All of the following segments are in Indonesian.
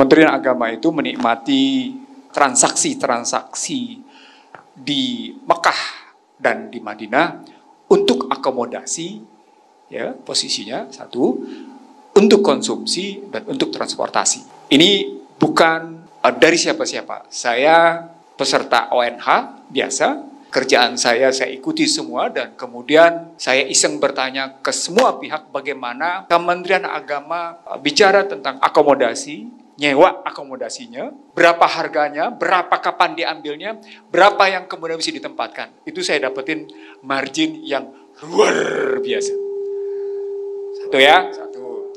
Kementerian Agama itu menikmati transaksi-transaksi di Mekah dan di Madinah untuk akomodasi, ya posisinya satu, untuk konsumsi dan untuk transportasi. Ini bukan dari siapa-siapa. Saya peserta ONH biasa, kerjaan saya ikuti semua, dan kemudian saya iseng bertanya ke semua pihak bagaimana Kementerian Agama bicara tentang akomodasi, nyewa akomodasinya, berapa harganya, berapa kapan diambilnya, berapa yang kemudian bisa ditempatkan. Itu saya dapetin margin yang luar biasa. Satu ya, satu.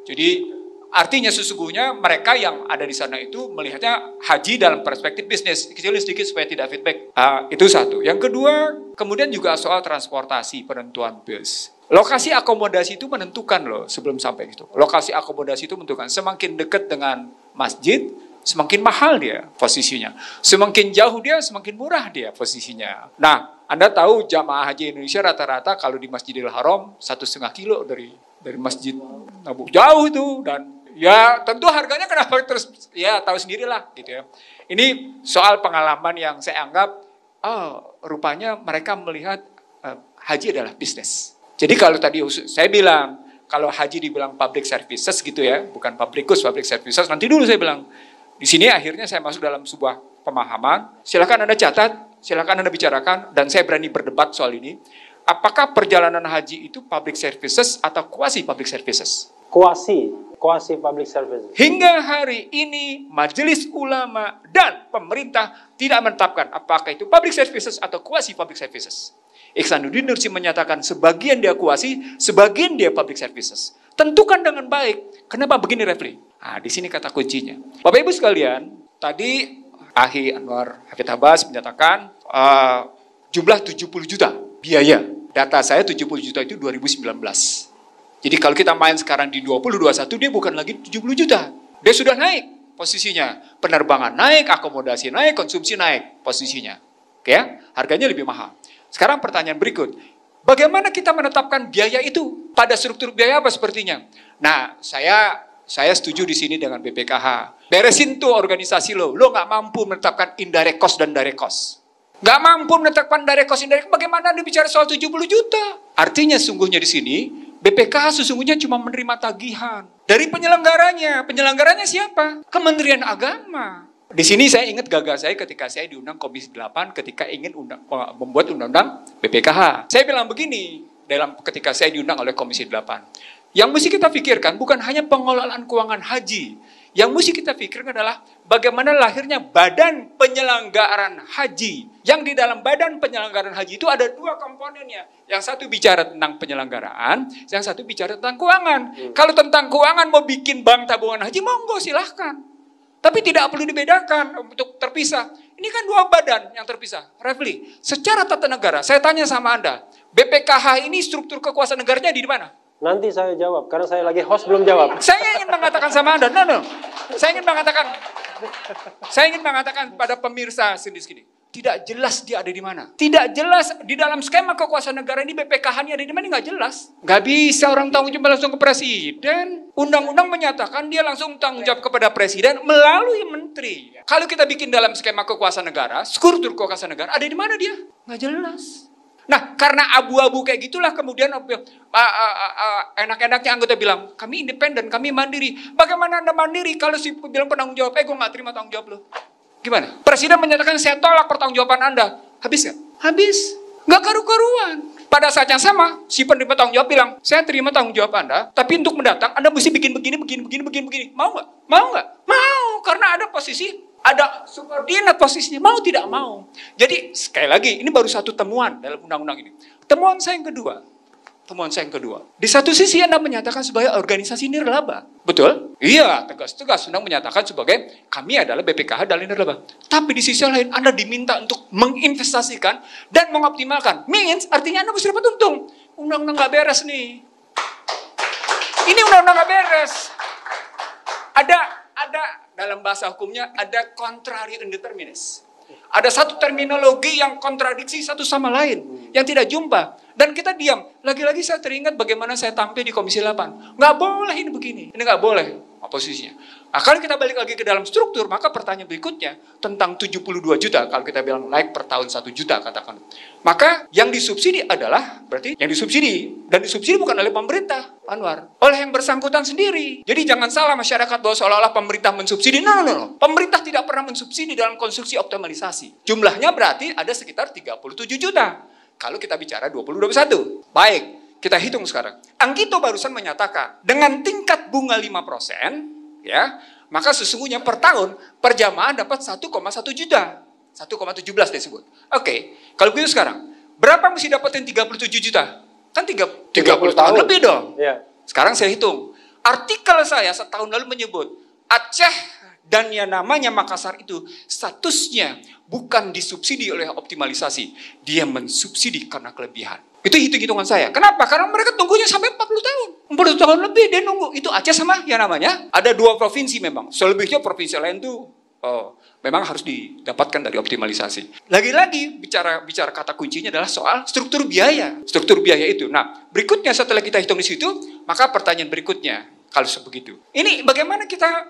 Jadi artinya sesungguhnya mereka yang ada di sana itu melihatnya haji dalam perspektif bisnis. Kecilin sedikit supaya tidak feedback. Itu satu. Yang kedua, kemudian juga soal transportasi, penentuan bus. Lokasi akomodasi itu menentukan loh sebelum sampai itu. Lokasi akomodasi itu menentukan. Semakin dekat dengan masjid, semakin mahal dia posisinya. Semakin jauh dia, semakin murah dia posisinya. Nah, Anda tahu jamaah haji Indonesia rata-rata kalau di Masjidil Haram 1,5 kilo dari masjid Nabu. Jauh itu, dan ya tentu harganya kenapa terus, ya tahu sendirilah gitu ya. Ini soal pengalaman yang saya anggap, rupanya mereka melihat haji adalah bisnis. Jadi kalau tadi saya bilang, kalau haji dibilang public services gitu ya, bukan public goods, public services, nanti dulu saya bilang, di sini akhirnya saya masuk dalam sebuah pemahaman, silakan Anda catat, silakan Anda bicarakan, dan saya berani berdebat soal ini. Apakah perjalanan haji itu public services atau quasi public services? Quasi public services. Hingga hari ini Majelis Ulama dan pemerintah tidak menetapkan apakah itu public services atau quasi public services. Ihsanuddin Nursi menyatakan sebagian dia quasi, sebagian dia public services. Tentukan dengan baik. Kenapa begini, Refli? Nah, di sini kata kuncinya. Bapak Ibu sekalian, tadi Ahi Anwar Hafidh Abbas menyatakan jumlah 70 juta biaya. Data saya 70 juta itu 2019. Jadi kalau kita main sekarang di 2021, dia bukan lagi 70 juta. Dia sudah naik posisinya. Penerbangan naik, akomodasi naik, konsumsi naik posisinya. Oke ya? Harganya lebih mahal. Sekarang pertanyaan berikut. Bagaimana kita menetapkan biaya itu? Pada struktur biaya apa sepertinya? Nah, saya setuju di sini dengan BPKH. Beresin tuh organisasi lo. Lo nggak mampu menetapkan indirect cost dan direct cost. Nggak mampu menetapkan direct cost, indirect, bagaimana Anda bicara soal 70 juta? Artinya sungguhnya di sini, BPKH sesungguhnya cuma menerima tagihan dari penyelenggaranya. Penyelenggaranya siapa? Kementerian Agama. Di sini saya ingat gagal saya ketika saya diundang Komisi 8 ketika ingin membuat undang-undang BPKH. Saya bilang begini, ketika saya diundang oleh Komisi 8. Yang mesti kita pikirkan bukan hanya pengelolaan keuangan haji. Yang mesti kita pikirkan adalah bagaimana lahirnya badan penyelenggaraan haji. Yang di dalam badan penyelenggaraan haji itu ada dua komponennya. Yang satu bicara tentang penyelenggaraan, yang satu bicara tentang keuangan. Kalau tentang keuangan mau bikin bank tabungan haji, monggo silahkan. Tapi tidak perlu dibedakan untuk terpisah. Ini kan dua badan yang terpisah. Refli, secara tata negara, saya tanya sama Anda, BPKH ini struktur kekuasaan negaranya di mana? Nanti saya jawab, karena saya lagi host belum jawab. Saya ingin mengatakan sama Anda, no. Saya ingin mengatakan pada pemirsa sendiri. Tidak jelas dia ada di mana. Tidak jelas di dalam skema kekuasaan negara ini BPKH-nya ada di mana, nggak jelas. Nggak bisa orang tanggung jawab langsung ke presiden. Undang-undang menyatakan dia langsung tanggung jawab kepada presiden melalui menteri. Kalau kita bikin dalam skema kekuasaan negara, struktur kekuasaan negara, ada di mana dia? Nggak jelas. Nah, karena abu-abu kayak gitulah kemudian enak-enaknya anggota bilang, kami independen, kami mandiri. Bagaimana Anda mandiri kalau si bilang penanggung jawab, gue nggak terima tanggung jawab lo. Gimana? Presiden menyatakan saya tolak pertanggungjawaban Anda. Habis nggak? Habis. Nggak karu-karuan. Pada saat yang sama, si penerima tanggung jawab bilang, saya terima tanggung jawab Anda, tapi untuk mendatang Anda mesti bikin begini. Mau nggak? Mau nggak? Mau, karena ada posisi, ada subordinat posisinya, mau tidak mau. Jadi sekali lagi, ini baru satu temuan dalam undang-undang ini. Temuan saya yang kedua. Di satu sisi Anda menyatakan sebagai organisasi nirlaba. Betul? Iya, tegas-tegas Undang menyatakan sebagai kami adalah BPKH dan nirlaba. Tapi di sisi lain Anda diminta untuk menginvestasikan dan mengoptimalkan. Means artinya Anda mesti dapat untung. Undang-undang nggak beres nih. Ini undang-undang nggak beres. Ada dalam bahasa hukumnya ada contrary indeterminis. Ada satu terminologi yang kontradiksi satu sama lain, yang tidak jumpa. Dan kita diam. Lagi-lagi saya teringat bagaimana saya tampil di Komisi 8. Nggak boleh ini begini. Ini nggak boleh. posisinya. Nah, kalau kita balik lagi ke dalam struktur, maka pertanyaan berikutnya tentang 72 juta, kalau kita bilang naik per tahun 1 juta katakan. Maka yang disubsidi adalah, berarti yang disubsidi, dan disubsidi bukan oleh pemerintah, Anwar, oleh yang bersangkutan sendiri. Jadi jangan salah masyarakat bahwa seolah-olah pemerintah mensubsidi. No. Pemerintah tidak pernah mensubsidi dalam konstruksi optimalisasi. Jumlahnya berarti ada sekitar 37 juta. Kalau kita bicara 2021. Baik, kita hitung sekarang. Anggito barusan menyatakan, dengan tingkat bunga 5%, ya, maka sesungguhnya per tahun per jamaah dapat 1,1 juta. 1,17 disebut. Oke, kalau begitu sekarang, berapa mesti dapetin 37 juta? Kan 30 tahun lebih dong. Ya. Sekarang saya hitung. Artikel saya setahun lalu menyebut Aceh dan yang namanya Makassar itu statusnya bukan disubsidi oleh optimalisasi. Dia mensubsidi karena kelebihan. Itu hitung-hitungan saya. Kenapa? Karena mereka tunggunya sampai 40 tahun. 40 tahun lebih dia nunggu. Itu Aceh sama yang namanya. Ada 2 provinsi memang. Selebihnya provinsi lain tuh memang harus didapatkan dari optimalisasi. Lagi-lagi bicara kata kuncinya adalah soal struktur biaya. Struktur biaya itu. Nah, berikutnya setelah kita hitung di situ, maka pertanyaan berikutnya kalau sebegitu. Ini bagaimana kita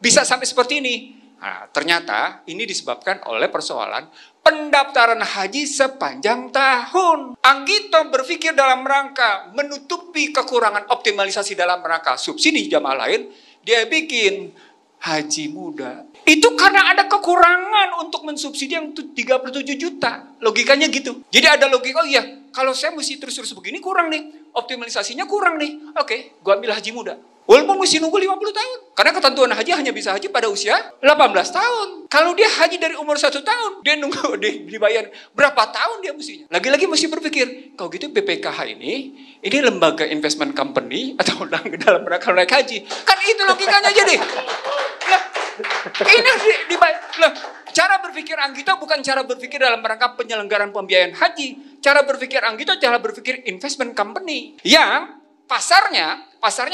bisa sampai seperti ini? Nah, ternyata ini disebabkan oleh persoalan pendaftaran haji sepanjang tahun. Anggito berpikir dalam rangka menutupi kekurangan optimalisasi dalam rangka subsidi jamaah lain, dia bikin haji muda. Itu karena ada kekurangan untuk mensubsidi yang 37 juta. Logikanya gitu. Jadi ada logika, oh iya, kalau saya mesti terus-terus begini kurang nih. Optimalisasinya kurang nih. Oke, gua ambil haji muda. Walaupun mesti nunggu 50 tahun. Karena ketentuan haji hanya bisa haji pada usia 18 tahun. Kalau dia haji dari umur 1 tahun, dia nunggu dibayar berapa tahun dia mestinya. Lagi-lagi mesti berpikir, kalau gitu BPKH ini lembaga investment company atau dalam rangka naik haji. Kan itu logikanya jadi. Nah, ini dibayar. Loh, cara berpikir Anggito bukan cara berpikir dalam rangka penyelenggaraan pembiayaan haji. Cara berpikir Anggito cara berpikir investment company. Yang pasarnya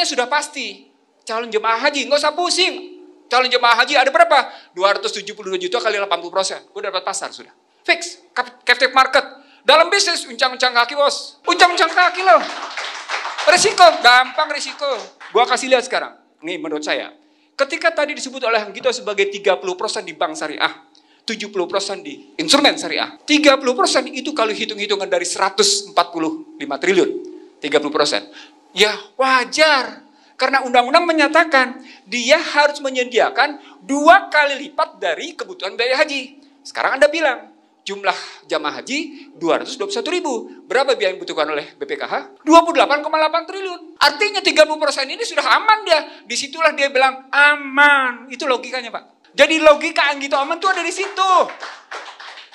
sudah pasti. Calon jemaah haji, nggak usah pusing. Calon jemaah haji ada berapa? 272 juta kali 80%. Udah dapat pasar sudah. Fix, captive market. Dalam bisnis, uncang-uncang kaki bos. Uncang-uncang kaki loh. Risiko, gampang risiko. Gua kasih lihat sekarang. Nih menurut saya. Ketika tadi disebut oleh Anggito sebagai 30% di bank syariah. 70% di instrumen syariah. 30% itu kalau hitung-hitungan dari 145 triliun. 30%. Ya wajar, karena undang-undang menyatakan dia harus menyediakan 2 kali lipat dari kebutuhan biaya haji. Sekarang Anda bilang, jumlah jamaah haji 221.000. Berapa biaya yang dibutuhkan oleh BPKH? 28,8 triliun. Artinya 30% ini sudah aman dia. Disitulah dia bilang aman. Itu logikanya Pak. Jadi logika Anggito aman itu ada di situ.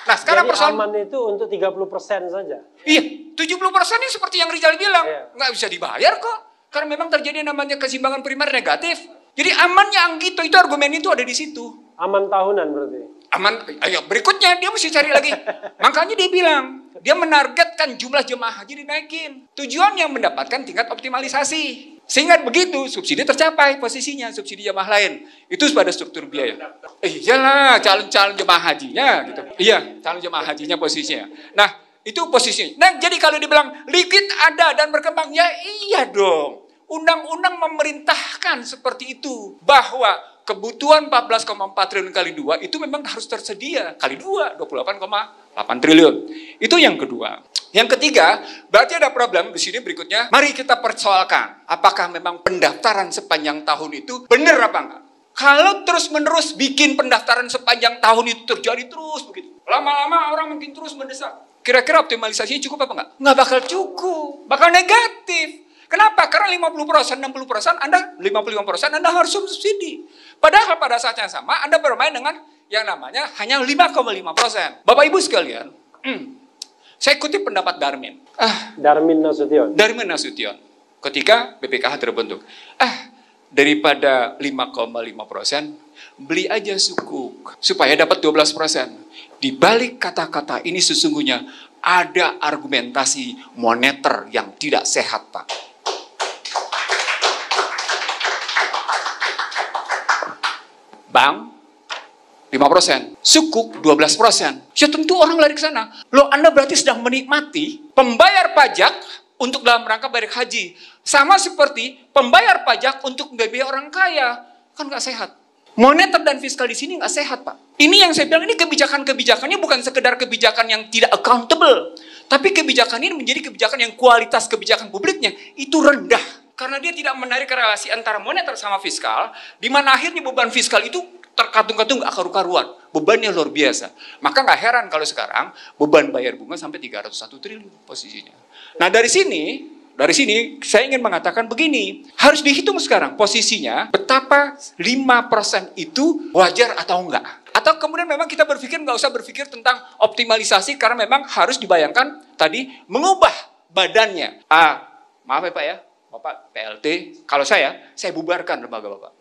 Nah, sekarang persoalan aman itu untuk 30% saja. Iya, 70% ini seperti yang Rizal bilang, nggak bisa dibayar kok. Karena memang terjadi namanya keseimbangan primer negatif. Jadi amannya Anggito itu argumen itu ada di situ. Aman tahunan berarti. Aman, ayo berikutnya dia mesti cari lagi. Makanya dia bilang, dia menargetkan jumlah jemaah haji dinaikin. Tujuannya mendapatkan tingkat optimalisasi. Sehingga begitu subsidi tercapai posisinya, subsidi jemaah lain. Itu pada struktur biaya. Iyalah calon jemaah hajinya gitu. Iya, calon jemaah hajinya posisinya. Nah, itu posisinya. Nah, jadi kalau dibilang liquid ada dan berkembang, ya iya dong. Undang-undang memerintahkan seperti itu. Bahwa kebutuhan 14,4 triliun kali 2 itu memang harus tersedia. Kali 2, 28,8 triliun. Itu yang kedua. Yang ketiga, berarti ada problem di sini berikutnya. Mari kita persoalkan. Apakah memang pendaftaran sepanjang tahun itu benar apa enggak? Kalau terus-menerus bikin pendaftaran sepanjang tahun itu terjadi terus begitu. Lama-lama orang mungkin terus mendesak. Kira-kira optimalisasinya cukup apa enggak? Enggak bakal cukup. Bakal negatif. Kenapa? Karena 50%, 60%, Anda 55% Anda harus subsidi. Padahal pada saat yang sama Anda bermain dengan yang namanya hanya 5,5%. Bapak Ibu sekalian, saya kutip pendapat Darmin. Darmin Nasution. Ketika BPKH terbentuk. Daripada 5,5%, beli aja sukuk. Supaya dapat 12%. Di balik kata-kata ini sesungguhnya ada argumentasi moneter yang tidak sehat, Pak. Bank 5%, sukuk 12%. Ya tentu orang lari ke sana. Loh, Anda berarti sedang menikmati pembayar pajak untuk dalam rangka bayar haji. Sama seperti pembayar pajak untuk membiayai orang kaya. Kan nggak sehat. Moneter dan fiskal di sini nggak sehat, Pak. Ini yang saya bilang, ini kebijakan-kebijakannya bukan sekedar kebijakan yang tidak accountable. Tapi kebijakan ini menjadi kebijakan yang kualitas kebijakan publiknya itu rendah. Karena dia tidak menarik relasi antara moneter sama fiskal, di mana akhirnya beban fiskal itu terkatung-katung nggak karu-karuan. Bebannya luar biasa. Maka nggak heran kalau sekarang beban bayar bunga sampai 301 triliun posisinya. Nah dari sini saya ingin mengatakan begini, harus dihitung sekarang posisinya betapa 5% itu wajar atau enggak. Atau kemudian memang kita berpikir nggak usah berpikir tentang optimalisasi karena memang harus dibayangkan tadi mengubah badannya. Maaf ya Pak ya, Bapak PLT, kalau saya bubarkan lembaga Bapak.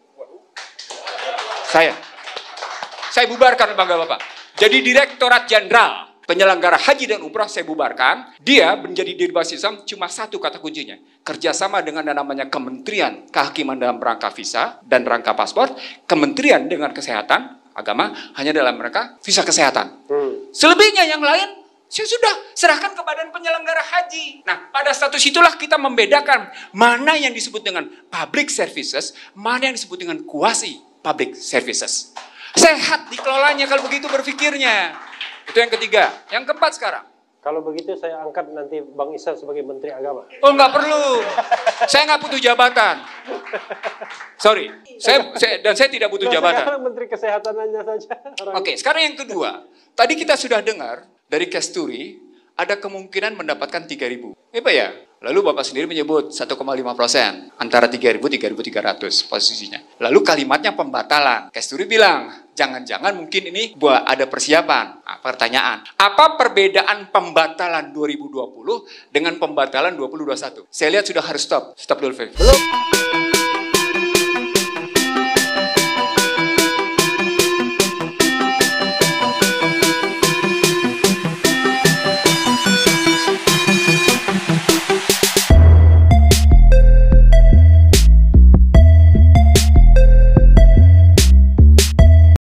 Saya bubarkan lembaga Bapak. Jadi Direktorat Jenderal Penyelenggara Haji dan Umrah saya bubarkan. Dia menjadi Dirbasis Islam cuma satu kata kuncinya. Kerjasama dengan yang namanya Kementerian Kehakiman dalam rangka visa dan rangka paspor. Kementerian dengan Kesehatan, Agama, hanya dalam rangka visa kesehatan. Selebihnya yang lain, saya sudah serahkan ke badan penyelenggara haji. Nah, pada status itulah kita membedakan mana yang disebut dengan public services, mana yang disebut dengan quasi public services. Sehat dikelolanya kalau begitu berpikirnya. Itu yang ketiga. Yang keempat sekarang. Kalau begitu saya angkat nanti Bang Ihsan sebagai Menteri Agama. Oh nggak perlu. Saya nggak butuh jabatan. Sorry. Dan saya tidak butuh jabatan. Sekarang Menteri Kesehatannya saja. Oke, sekarang yang kedua. Tadi kita sudah dengar dari Kasturi ada kemungkinan mendapatkan 3.000. Pak ya? Lalu Bapak sendiri menyebut 1,5%. Antara 3.000, 3.300 posisinya. Lalu kalimatnya pembatalan. Kasturi bilang, jangan-jangan mungkin ini ada persiapan. Nah, pertanyaan, apa perbedaan pembatalan 2020 dengan pembatalan 2021? Saya lihat sudah harus stop. Stop dulu, Viv. Belum.